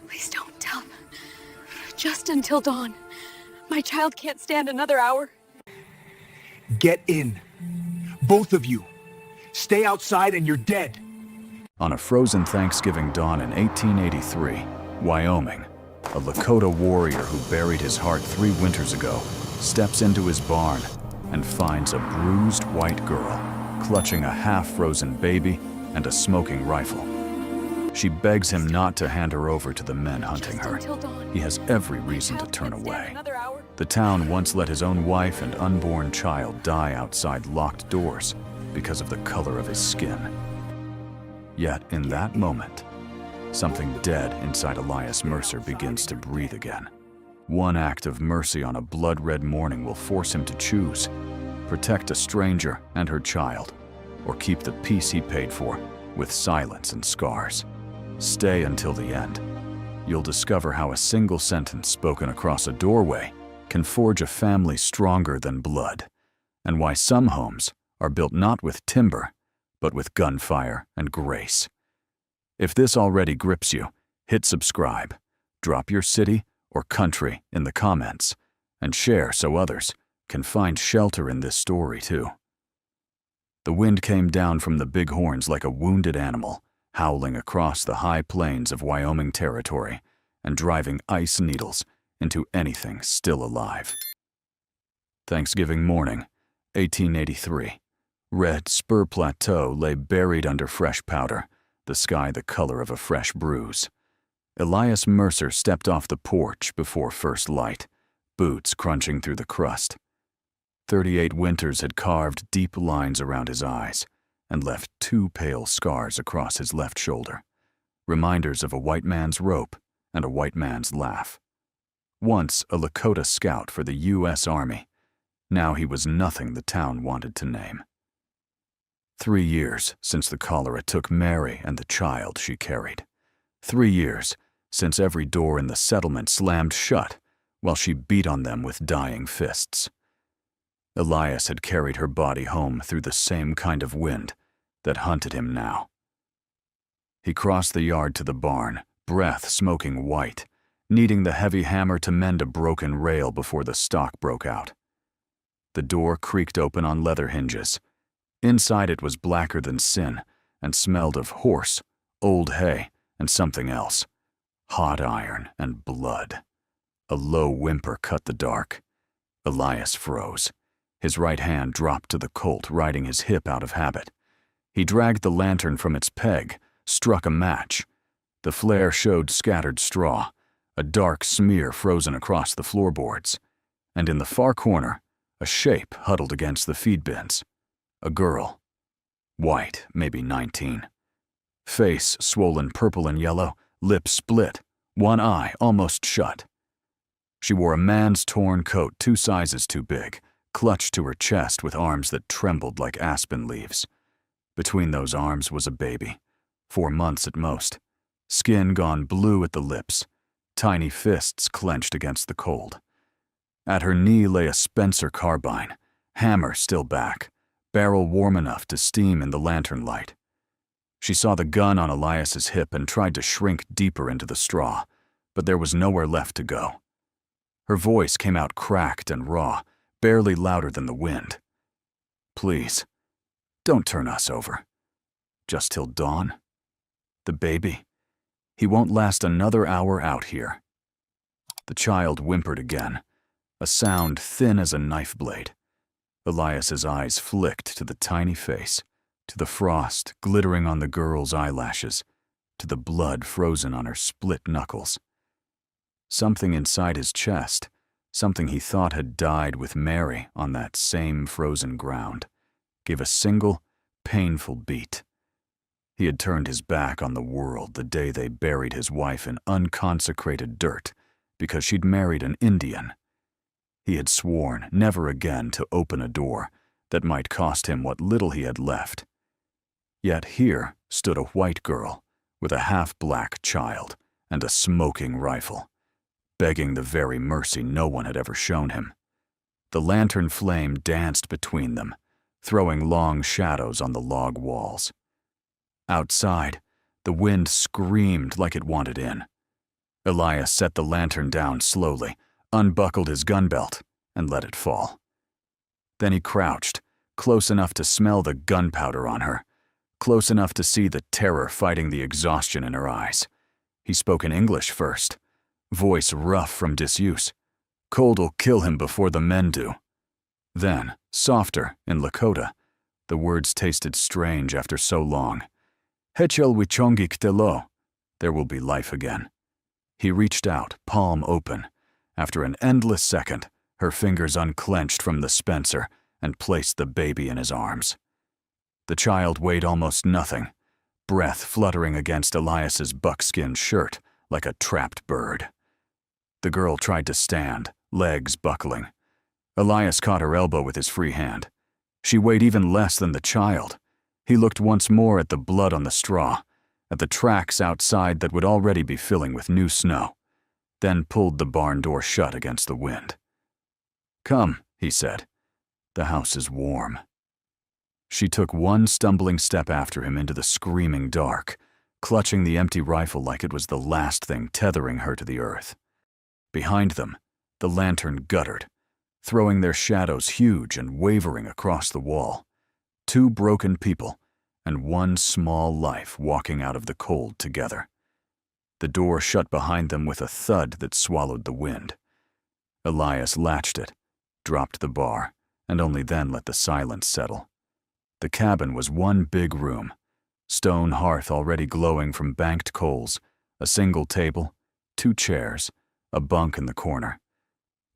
Please don't tell them. Just until dawn. My child can't stand another hour. Get in. Both of you. Stay outside and you're dead. On a frozen Thanksgiving dawn in 1883, Wyoming, a Lakota warrior who buried his heart 3 winters ago steps into his barn and finds a bruised white girl clutching a half-frozen baby and a smoking rifle. She begs him not to hand her over to the men hunting her. He has every reason to turn away. The town once let his own wife and unborn child die outside locked doors because of the color of his skin. Yet in that moment, something dead inside Elias Mercer begins to breathe again. One act of mercy on a blood-red morning will force him to choose: protect a stranger and her child, or keep the peace he paid for with silence and scars. Stay until the end. You'll discover how a single sentence spoken across a doorway can forge a family stronger than blood, and why some homes are built not with timber, but with gunfire and grace. If this already grips you, hit subscribe, drop your city or country in the comments, and share so others can find shelter in this story too. The wind came down from the bighorns like a wounded animal, howling across the high plains of Wyoming territory and driving ice needles into anything still alive. Thanksgiving morning, 1883. Red Spur Plateau lay buried under fresh powder, the sky the color of a fresh bruise. Elias Mercer stepped off the porch before first light, boots crunching through the crust. 38 winters had carved deep lines around his eyes and left 2 pale scars across his left shoulder, reminders of a white man's rope and a white man's laugh. Once a Lakota scout for the U.S. Army, now he was nothing the town wanted to name. 3 years since the cholera took Mary and the child she carried. 3 years since every door in the settlement slammed shut while she beat on them with dying fists. Elias had carried her body home through the same kind of wind that hunted him now. He crossed the yard to the barn, breath smoking white, needing the heavy hammer to mend a broken rail before the stock broke out. The door creaked open on leather hinges. Inside it was blacker than sin and smelled of horse, old hay, and something else. Hot iron and blood. A low whimper cut the dark. Elias froze. His right hand dropped to the Colt, riding his hip out of habit. He dragged the lantern from its peg, struck a match. The flare showed scattered straw, a dark smear frozen across the floorboards. And in the far corner, a shape huddled against the feed bins. A girl. White, maybe 19. Face swollen purple and yellow, lips split, one eye almost shut. She wore a man's torn coat 2 sizes too big, clutched to her chest with arms that trembled like aspen leaves. Between those arms was a baby, 4 months at most, skin gone blue at the lips, tiny fists clenched against the cold. At her knee lay a Spencer carbine, hammer still back, barrel warm enough to steam in the lantern light. She saw the gun on Elias's hip and tried to shrink deeper into the straw, but there was nowhere left to go. Her voice came out cracked and raw, barely louder than the wind. Please, don't turn us over. Just till dawn. The baby, he won't last another hour out here. The child whimpered again, a sound thin as a knife blade. Elias's eyes flicked to the tiny face, to the frost glittering on the girl's eyelashes, to the blood frozen on her split knuckles. Something inside his chest, something he thought had died with Mary on that same frozen ground, gave a single, painful beat. He had turned his back on the world the day they buried his wife in unconsecrated dirt because she'd married an Indian. He had sworn never again to open a door that might cost him what little he had left. Yet here stood a white girl with a half-black child and a smoking rifle, begging the very mercy no one had ever shown him. The lantern flame danced between them, throwing long shadows on the log walls. Outside, the wind screamed like it wanted in. Elias set the lantern down slowly, unbuckled his gun belt, and let it fall. Then he crouched, close enough to smell the gunpowder on her, close enough to see the terror fighting the exhaustion in her eyes. He spoke in English first, voice rough from disuse. "Cold'll kill him before the men do." Then, softer, in Lakota, the words tasted strange after so long. "Hechel wichongik telo." There will be life again. He reached out, palm open. After an endless second, her fingers unclenched from the Spencer and placed the baby in his arms. The child weighed almost nothing, breath fluttering against Elias's buckskin shirt like a trapped bird. The girl tried to stand, legs buckling. Elias caught her elbow with his free hand. She weighed even less than the child. He looked once more at the blood on the straw, at the tracks outside that would already be filling with new snow, then pulled the barn door shut against the wind. "Come," he said. "The house is warm." She took one stumbling step after him into the screaming dark, clutching the empty rifle like it was the last thing tethering her to the earth. Behind them, the lantern guttered, throwing their shadows huge and wavering across the wall. Two broken people and one small life walking out of the cold together. The door shut behind them with a thud that swallowed the wind. Elias latched it, dropped the bar, and only then let the silence settle. The cabin was one big room, stone hearth already glowing from banked coals, a single table, 2 chairs, a bunk in the corner.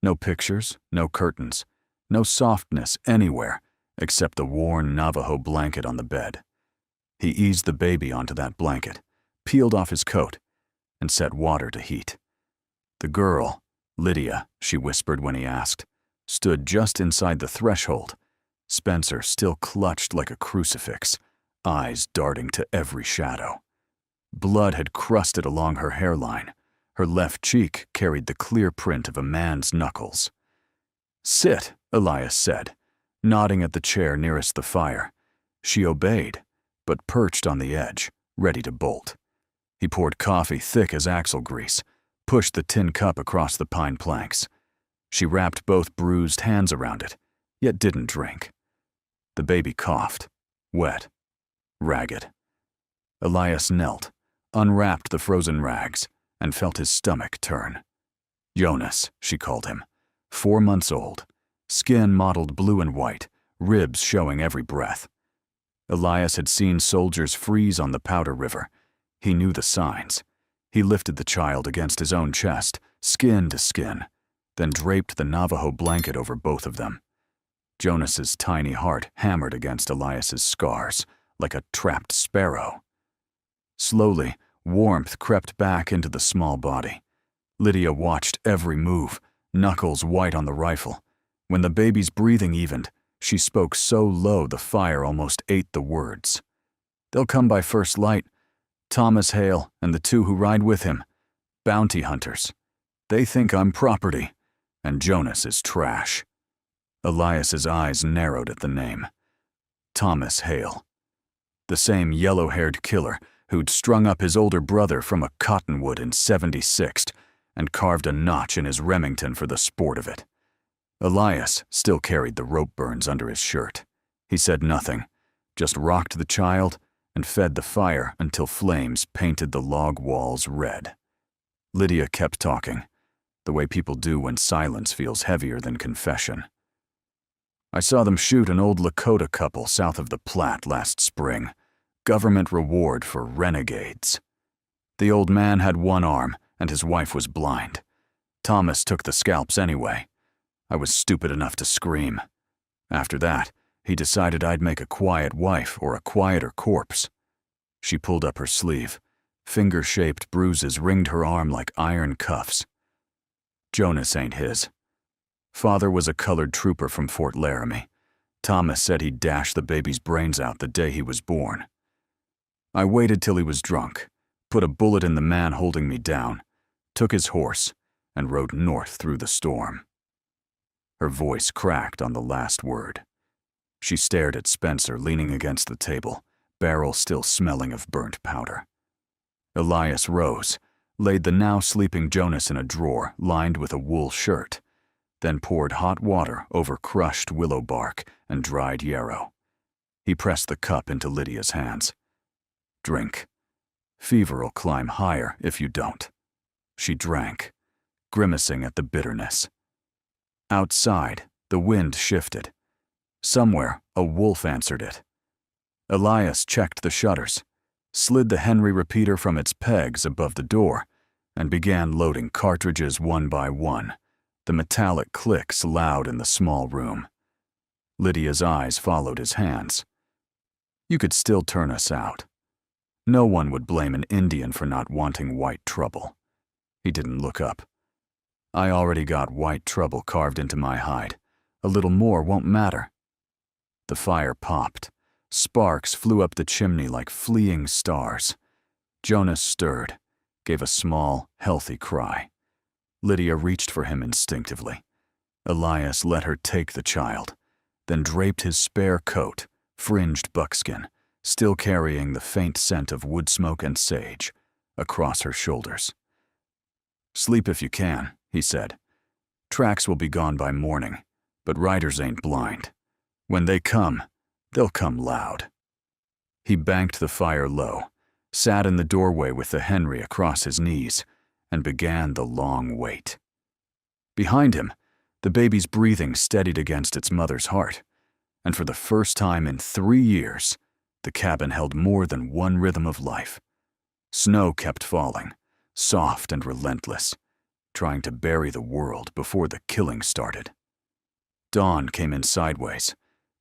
No pictures, no curtains, no softness anywhere except the worn Navajo blanket on the bed. He eased the baby onto that blanket, peeled off his coat, and set water to heat. The girl, Lydia, she whispered when he asked, stood just inside the threshold, Spencer still clutched like a crucifix, eyes darting to every shadow. Blood had crusted along her hairline. Her left cheek carried the clear print of a man's knuckles. "Sit," Elias said, nodding at the chair nearest the fire. She obeyed, but perched on the edge, ready to bolt. He poured coffee thick as axle grease, pushed the tin cup across the pine planks. She wrapped both bruised hands around it, yet didn't drink. The baby coughed, wet, ragged. Elias knelt, unwrapped the frozen rags, and felt his stomach turn. Jonas, she called him, 4 months old, skin mottled blue and white, ribs showing every breath. Elias had seen soldiers freeze on the Powder River. He knew the signs. He lifted the child against his own chest, skin to skin, then draped the Navajo blanket over both of them. Jonas's tiny heart hammered against Elias's scars, like a trapped sparrow. Slowly, warmth crept back into the small body. Lydia watched every move, knuckles white on the rifle. When the baby's breathing evened, she spoke so low the fire almost ate the words. "They'll come by first light. Thomas Hale and the 2 who ride with him. Bounty hunters. They think I'm property, and Jonas is trash." Elias's eyes narrowed at the name. Thomas Hale. The same yellow-haired killer who'd strung up his older brother from a cottonwood in 76th and carved a notch in his Remington for the sport of it. Elias still carried the rope burns under his shirt. He said nothing, just rocked the child and fed the fire until flames painted the log walls red. Lydia kept talking, the way people do when silence feels heavier than confession. "I saw them shoot an old Lakota couple south of the Platte last spring. Government reward for renegades. The old man had 1 arm and his wife was blind. Thomas took the scalps anyway. I was stupid enough to scream. After that, he decided I'd make a quiet wife or a quieter corpse." She pulled up her sleeve. Finger-shaped bruises ringed her arm like iron cuffs. "Jonas ain't his. Father was a colored trooper from Fort Laramie. Thomas said he'd dash the baby's brains out the day he was born. I waited till he was drunk, put a bullet in the man holding me down, took his horse, and rode north through the storm." Her voice cracked on the last word. She stared at Spencer leaning against the table, barrel still smelling of burnt powder. Elias rose, laid the now sleeping Jonas in a drawer lined with a wool shirt, then poured hot water over crushed willow bark and dried yarrow. He pressed the cup into Lydia's hands. Drink. Fever'll climb higher if you don't. She drank, grimacing at the bitterness. Outside, the wind shifted. Somewhere, a wolf answered it. Elias checked the shutters, slid the Henry repeater from its pegs above the door, and began loading cartridges one by one, the metallic clicks loud in the small room. Lydia's eyes followed his hands. You could still turn us out. No one would blame an Indian for not wanting white trouble. He didn't look up. I already got white trouble carved into my hide. A little more won't matter. The fire popped. Sparks flew up the chimney like fleeing stars. Jonas stirred, gave a small, healthy cry. Lydia reached for him instinctively. Elias let her take the child, then draped his spare coat, fringed buckskin, still carrying the faint scent of wood smoke and sage, across her shoulders. Sleep if you can, he said. Tracks will be gone by morning, but riders ain't blind. When they come, they'll come loud. He banked the fire low, sat in the doorway with the Henry across his knees, and began the long wait. Behind him, the baby's breathing steadied against its mother's heart, and for the first time in 3 years, the cabin held more than one rhythm of life. Snow kept falling, soft and relentless, trying to bury the world before the killing started. Dawn came in sideways,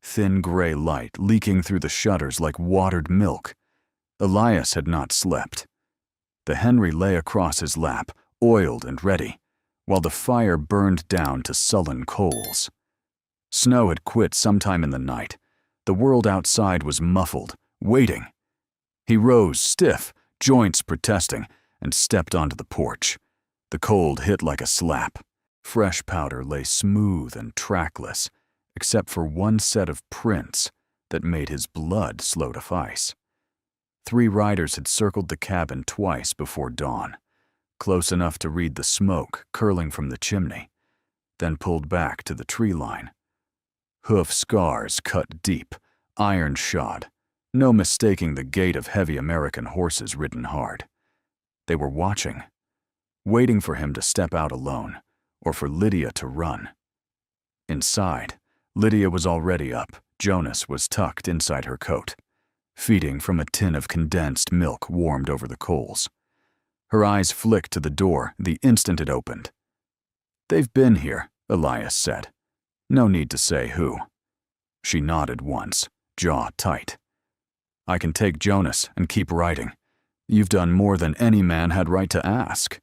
thin gray light leaking through the shutters like watered milk. Elias had not slept. The Henry lay across his lap, oiled and ready, while the fire burned down to sullen coals. Snow had quit sometime in the night. The world outside was muffled, waiting. He rose stiff, joints protesting, and stepped onto the porch. The cold hit like a slap. Fresh powder lay smooth and trackless, except for one set of prints that made his blood slow to ice. 3 riders had circled the cabin twice before dawn, close enough to read the smoke curling from the chimney, then pulled back to the tree line. Hoof scars cut deep, iron-shod, no mistaking the gait of heavy American horses ridden hard. They were watching, waiting for him to step out alone, or for Lydia to run. Inside, Lydia was already up. Jonas was tucked inside her coat, feeding from a tin of condensed milk warmed over the coals. Her eyes flicked to the door the instant it opened. "They've been here," Elias said. "No need to say who." She nodded once, jaw tight. "I can take Jonas and keep riding. You've done more than any man had right to ask."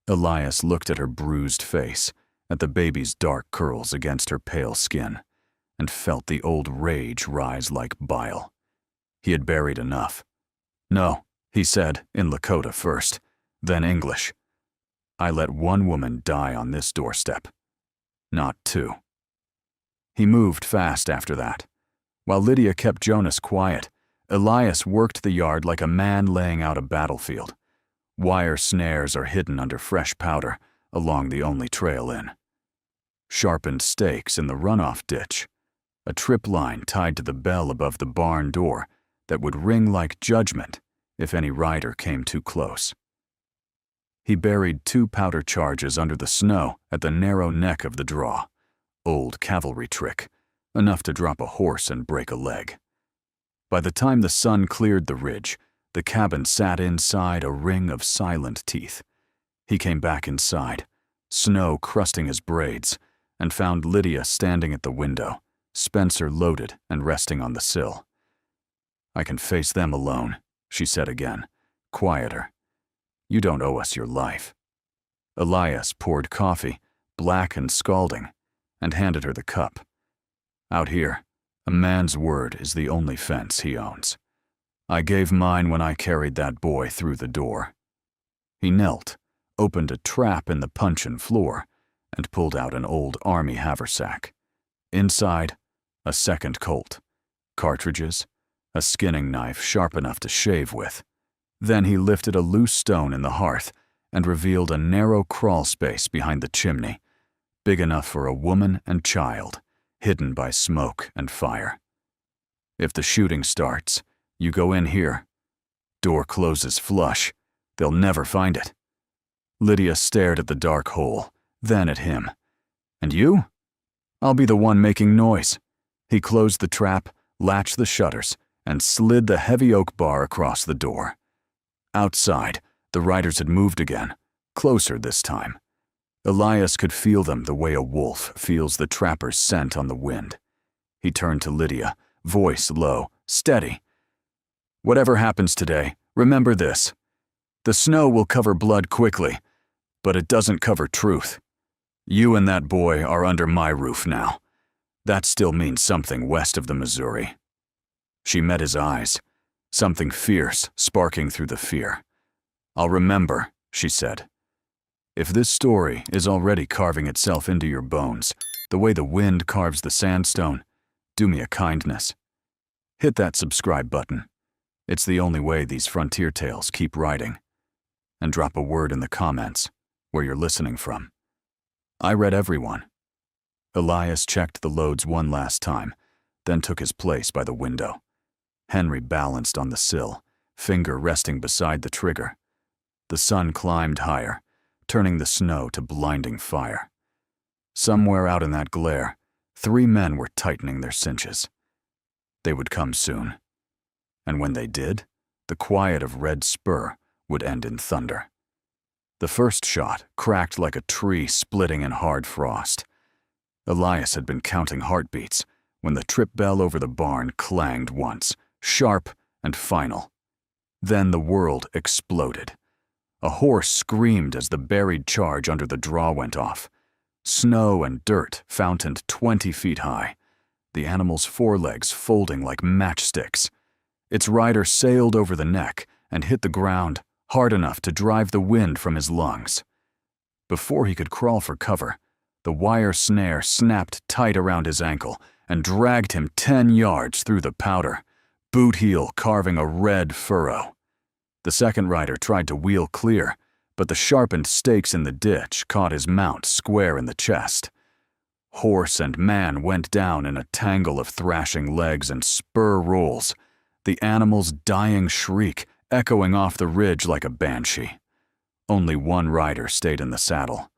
Elias looked at her bruised face, at the baby's dark curls against her pale skin, and felt the old rage rise like bile. He had buried enough. "No," he said, in Lakota first, then English. "I let one woman die on this doorstep. Not 2. He moved fast after that. While Lydia kept Jonas quiet, Elias worked the yard like a man laying out a battlefield. Wire snares are hidden under fresh powder along the only trail in. Sharpened stakes in the runoff ditch. A trip line tied to the bell above the barn door that would ring like judgment if any rider came too close. He buried 2 powder charges under the snow at the narrow neck of the draw. Old cavalry trick, enough to drop a horse and break a leg. By the time the sun cleared the ridge, the cabin sat inside a ring of silent teeth. He came back inside, snow crusting his braids, and found Lydia standing at the window, Spencer loaded and resting on the sill. "I can face them alone," she said again, quieter. "You don't owe us your life." Elias poured coffee, black and scalding, and handed her the cup. "Out here, a man's word is the only fence he owns. I gave mine when I carried that boy through the door." He knelt, opened a trap in the puncheon floor, and pulled out an old army haversack. Inside, a second Colt, cartridges, a skinning knife sharp enough to shave with, Then he lifted a loose stone in the hearth and revealed a narrow crawl space behind the chimney, big enough for a woman and child, hidden by smoke and fire. If the shooting starts, you go in here. Door closes flush. They'll never find it. Lydia stared at the dark hole, then at him. And you? I'll be the one making noise. He closed the trap, latched the shutters, and slid the heavy oak bar across the door. Outside, the riders had moved again, closer this time. Elias could feel them the way a wolf feels the trapper's scent on the wind. He turned to Lydia, voice low, steady. Whatever happens today, remember this. The snow will cover blood quickly, but it doesn't cover truth. You and that boy are under my roof now. That still means something west of the Missouri. She met his eyes, something fierce sparking through the fear. I'll remember, she said. If this story is already carving itself into your bones, the way the wind carves the sandstone, do me a kindness. Hit that subscribe button. It's the only way these frontier tales keep writing. And drop a word in the comments where you're listening from. I read everyone. Elias checked the loads one last time, then took his place by the window. Henry balanced on the sill, finger resting beside the trigger. The sun climbed higher, turning the snow to blinding fire. Somewhere out in that glare, 3 men were tightening their cinches. They would come soon. And when they did, the quiet of Red Spur would end in thunder. The first shot cracked like a tree splitting in hard frost. Elias had been counting heartbeats when the trip bell over the barn clanged once, sharp and final. Then the world exploded. A horse screamed as the buried charge under the draw went off. Snow and dirt fountained 20 feet high, the animal's forelegs folding like matchsticks. Its rider sailed over the neck and hit the ground hard enough to drive the wind from his lungs. Before he could crawl for cover, the wire snare snapped tight around his ankle and dragged him 10 yards through the powder, boot heel carving a red furrow. The second rider tried to wheel clear, but the sharpened stakes in the ditch caught his mount square in the chest. Horse and man went down in a tangle of thrashing legs and spur rolls, the animal's dying shriek echoing off the ridge like a banshee. Only one rider stayed in the saddle.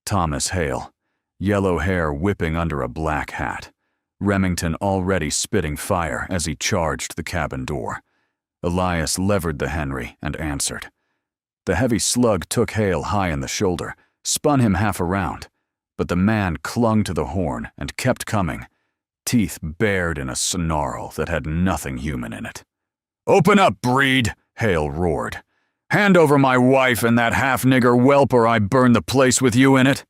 Thomas Hale, yellow hair whipping under a black hat. Remington already spitting fire as he charged the cabin door. Elias levered the Henry and answered. The heavy slug took Hale high in the shoulder, spun him half around, but the man clung to the horn and kept coming, teeth bared in a snarl that had nothing human in it. "Open up, breed!" Hale roared. "Hand over my wife and that half-nigger whelp or I burn the place with you in it."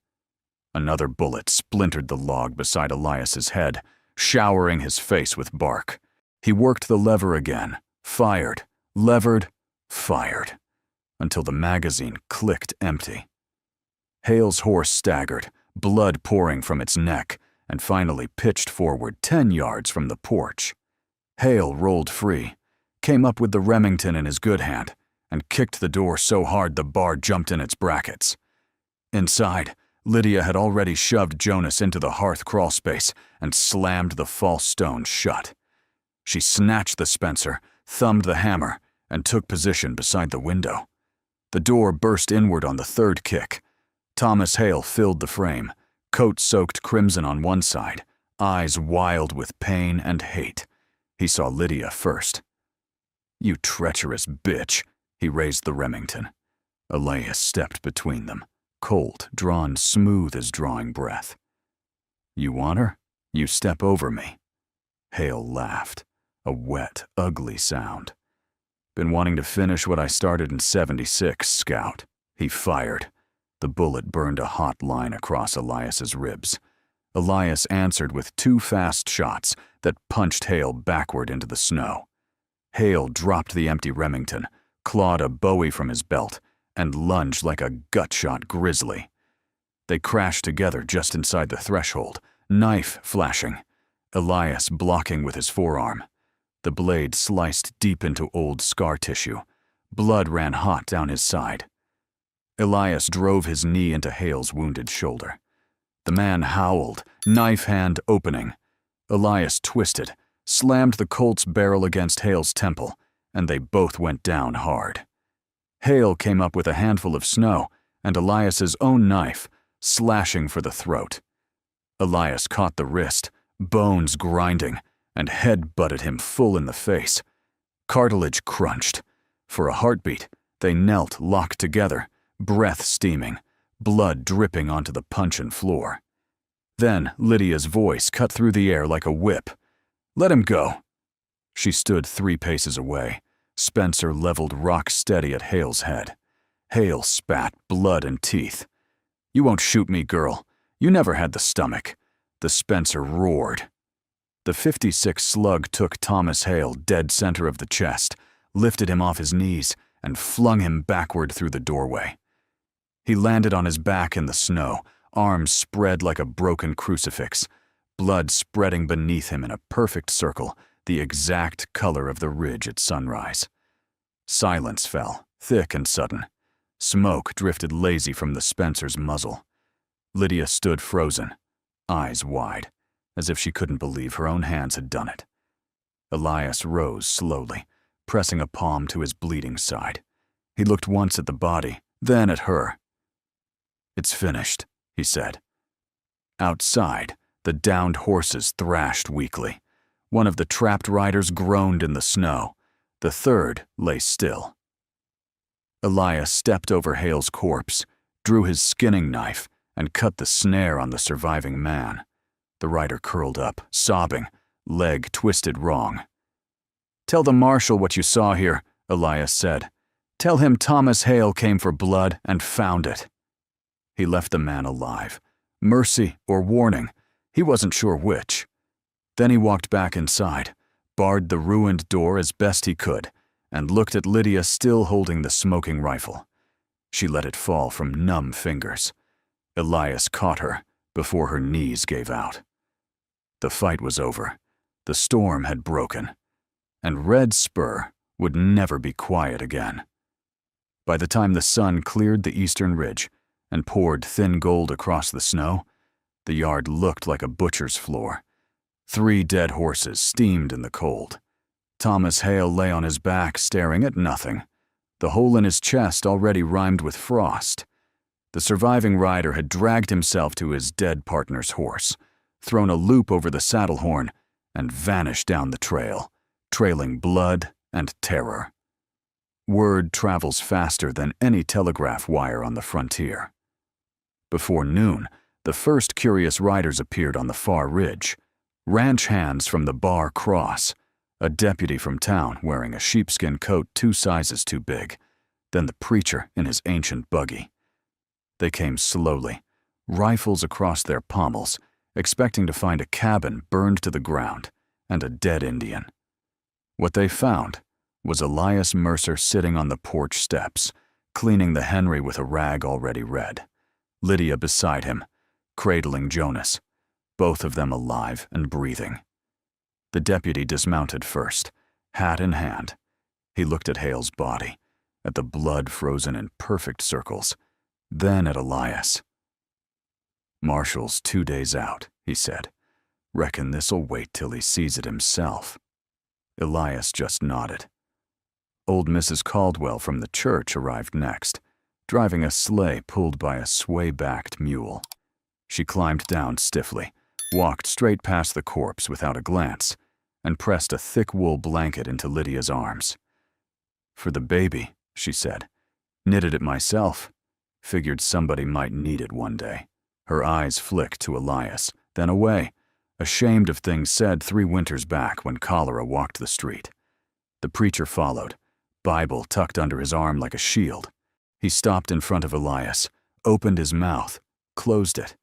Another bullet splintered the log beside Elias's head, showering his face with bark. He worked the lever again, fired, levered, fired, until the magazine clicked empty. Hale's horse staggered, blood pouring from its neck, and finally pitched forward 10 yards from the porch. Hale rolled free, came up with the Remington in his good hand, and kicked the door so hard the bar jumped in its brackets. Inside, Lydia had already shoved Jonas into the hearth crawl space and slammed the false stone shut. She snatched the Spencer, thumbed the hammer, and took position beside the window. The door burst inward on the third kick. Thomas Hale filled the frame, coat soaked crimson on one side, eyes wild with pain and hate. He saw Lydia first. "You treacherous bitch," he raised the Remington. Elias stepped between them, cold, drawn smooth as drawing breath. "You want her? You step over me." Hale laughed, a wet, ugly sound. "Been wanting to finish what I started in '76, Scout." He fired. The bullet burned a hot line across Elias's ribs. Elias answered with 2 fast shots that punched Hale backward into the snow. Hale dropped the empty Remington, clawed a Bowie from his belt, and lunged like a gut-shot grizzly. They crashed together just inside the threshold, knife flashing, Elias blocking with his forearm. The blade sliced deep into old scar tissue, Blood ran hot down his side. Elias drove his knee into Hale's wounded shoulder. The man howled, knife hand opening. Elias twisted, slammed the Colt's barrel against Hale's temple, and they both went down hard. Hale came up with a handful of snow and Elias's own knife, slashing for the throat. Elias caught the wrist, bones grinding, and head-butted him full in the face. Cartilage crunched. For a heartbeat, they knelt locked together, breath steaming, blood dripping onto the puncheon floor. Then Lydia's voice cut through the air like a whip. "Let him go." She stood 3 paces away. Spencer leveled rock steady at Hale's head. Hale spat blood and teeth. "You won't shoot me, girl. You never had the stomach." The Spencer roared. The .56 slug took Thomas Hale dead center of the chest, lifted him off his knees, and flung him backward through the doorway. He landed on his back in the snow, arms spread like a broken crucifix, blood spreading beneath him in a perfect circle, the exact color of the ridge at sunrise. Silence fell, thick and sudden. Smoke drifted lazy from the Spencer's muzzle. Lydia stood frozen, eyes wide, as if she couldn't believe her own hands had done it. Elias rose slowly, pressing a palm to his bleeding side. He looked once at the body, then at her. "It's finished," he said. Outside, the downed horses thrashed weakly. One of the trapped riders groaned in the snow. The third lay still. Elias stepped over Hale's corpse, drew his skinning knife, and cut the snare on the surviving man. The rider curled up, sobbing, leg twisted wrong. "Tell the marshal what you saw here," Elias said. "Tell him Thomas Hale came for blood and found it." He left the man alive. Mercy or warning, he wasn't sure which. Then he walked back inside, barred the ruined door as best he could, and looked at Lydia still holding the smoking rifle. She let it fall from numb fingers. Elias caught her before her knees gave out. The fight was over. The storm had broken. And Red Spur would never be quiet again. By the time the sun cleared the eastern ridge and poured thin gold across the snow, the yard looked like a butcher's floor. 3 dead horses steamed in the cold. Thomas Hale lay on his back staring at nothing, the hole in his chest already rimed with frost. The surviving rider had dragged himself to his dead partner's horse, thrown a loop over the saddle horn, and vanished down the trail, trailing blood and terror. Word travels faster than any telegraph wire on the frontier. Before noon, the first curious riders appeared on the far ridge. Ranch hands from the Bar Cross, a deputy from town wearing a sheepskin coat 2 sizes too big, then the preacher in his ancient buggy. They came slowly, rifles across their pommels, expecting to find a cabin burned to the ground and a dead Indian. What they found was Elias Mercer sitting on the porch steps, cleaning the Henry with a rag already red, Lydia beside him, cradling Jonas, both of them alive and breathing. The deputy dismounted first, hat in hand. He looked at Hale's body, at the blood frozen in perfect circles, then at Elias. "Marshall's 2 days out," he said. "Reckon this'll wait till he sees it himself." Elias just nodded. Old Mrs. Caldwell from the church arrived next, driving a sleigh pulled by a sway-backed mule. She climbed down stiffly, walked straight past the corpse without a glance, and pressed a thick wool blanket into Lydia's arms. "For the baby," she said. "Knitted it myself. Figured somebody might need it one day." Her eyes flicked to Elias, then away, ashamed of things said 3 winters back when cholera walked the street. The preacher followed, Bible tucked under his arm like a shield. He stopped in front of Elias, opened his mouth, closed it,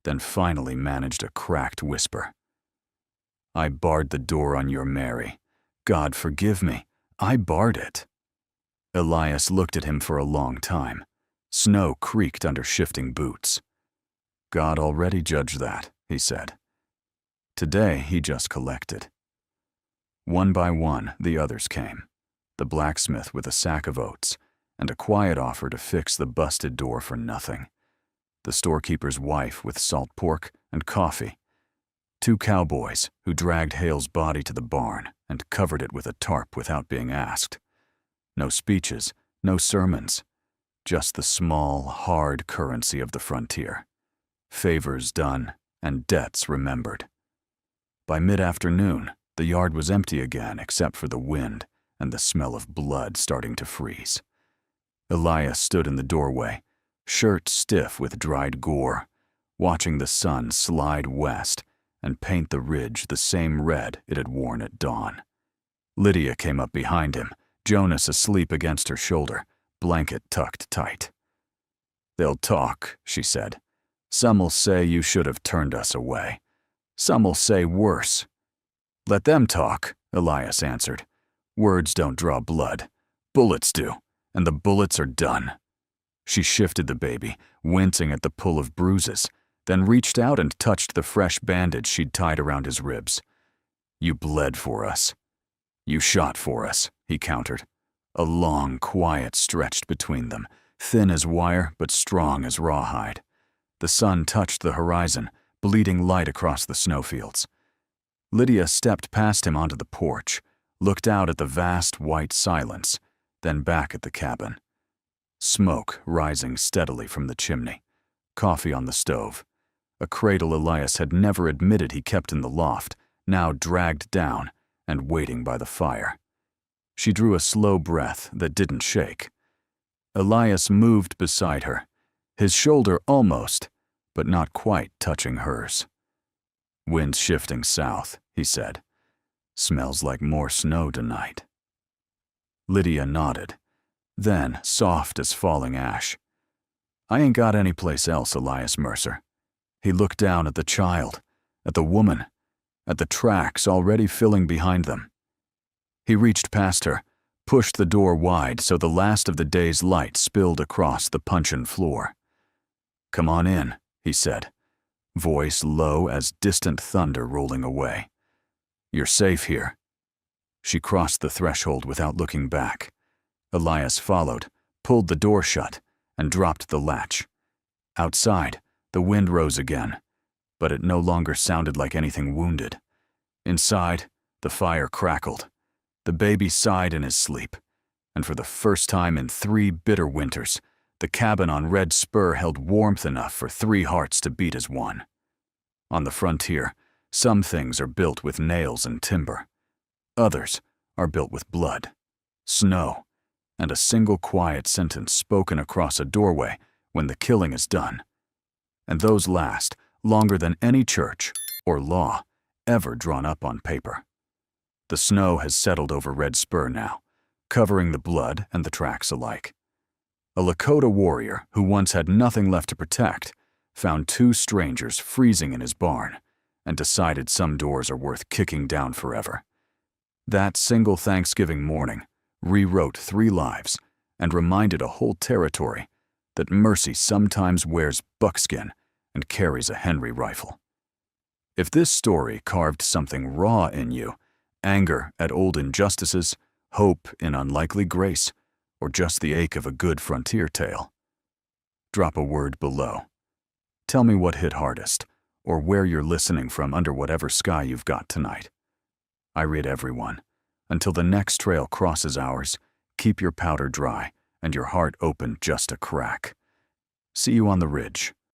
then finally managed a cracked whisper. "I barred the door on your Mary. God forgive me, I barred it." Elias looked at him for a long time. Snow creaked under shifting boots. "God already judged that," he said. Today he just collected. One by one, the others came. the blacksmith with a sack of oats, and a quiet offer to fix the busted door for nothing, the storekeeper's wife with salt pork and coffee, 2 cowboys who dragged Hale's body to the barn and covered it with a tarp without being asked. No speeches, no sermons, just the small, hard currency of the frontier. Favors done and debts remembered. By mid-afternoon, the yard was empty again except for the wind and the smell of blood starting to freeze. Elias stood in the doorway, shirt stiff with dried gore, watching the sun slide west and paint the ridge the same red it had worn at dawn. Lydia came up behind him, Jonas asleep against her shoulder, blanket tucked tight. "They'll talk," she said. "Some'll say you should have turned us away. Some'll say worse." "Let them talk," Elias answered. "Words don't draw blood. Bullets do, and the bullets are done." She shifted the baby, wincing at the pull of bruises, then reached out and touched the fresh bandage she'd tied around his ribs. "You bled for us. You shot for us," he countered. A long, quiet stretched between them, thin as wire but strong as rawhide. The sun touched the horizon, bleeding light across the snowfields. Lydia stepped past him onto the porch, looked out at the vast white silence, then back at the cabin. Smoke rising steadily from the chimney, coffee on the stove, a cradle Elias had never admitted he kept in the loft, now dragged down and waiting by the fire. She drew a slow breath that didn't shake. Elias moved beside her, his shoulder almost, but not quite touching hers. "Wind's shifting south," he said. "Smells like more snow tonight." Lydia nodded, then soft as falling ash. "I ain't got any place else, Elias Mercer." He looked down at the child, at the woman, at the tracks already filling behind them. He reached past her, pushed the door wide so the last of the day's light spilled across the puncheon floor. "Come on in," he said, voice low as distant thunder rolling away. "You're safe here." She crossed the threshold without looking back. Elias followed, pulled the door shut, and dropped the latch. Outside, the wind rose again, but it no longer sounded like anything wounded. Inside, the fire crackled. The baby sighed in his sleep, and for the first time in 3 bitter winters, the cabin on Red Spur held warmth enough for 3 hearts to beat as one. On the frontier, some things are built with nails and timber. Others are built with blood, snow, and a single quiet sentence spoken across a doorway when the killing is done. And those last longer than any church or law ever drawn up on paper. The snow has settled over Red Spur now, covering the blood and the tracks alike. A Lakota warrior who once had nothing left to protect found 2 strangers freezing in his barn and decided some doors are worth kicking down forever. That single Thanksgiving morning rewrote 3 lives and reminded a whole territory that mercy sometimes wears buckskin and carries a Henry rifle. If this story carved something raw in you, anger at old injustices, hope in unlikely grace, or just the ache of a good frontier tale, drop a word below. Tell me what hit hardest, or where you're listening from under whatever sky you've got tonight. I read everyone. Until the next trail crosses ours, keep your powder dry and your heart open just a crack. See you on the ridge.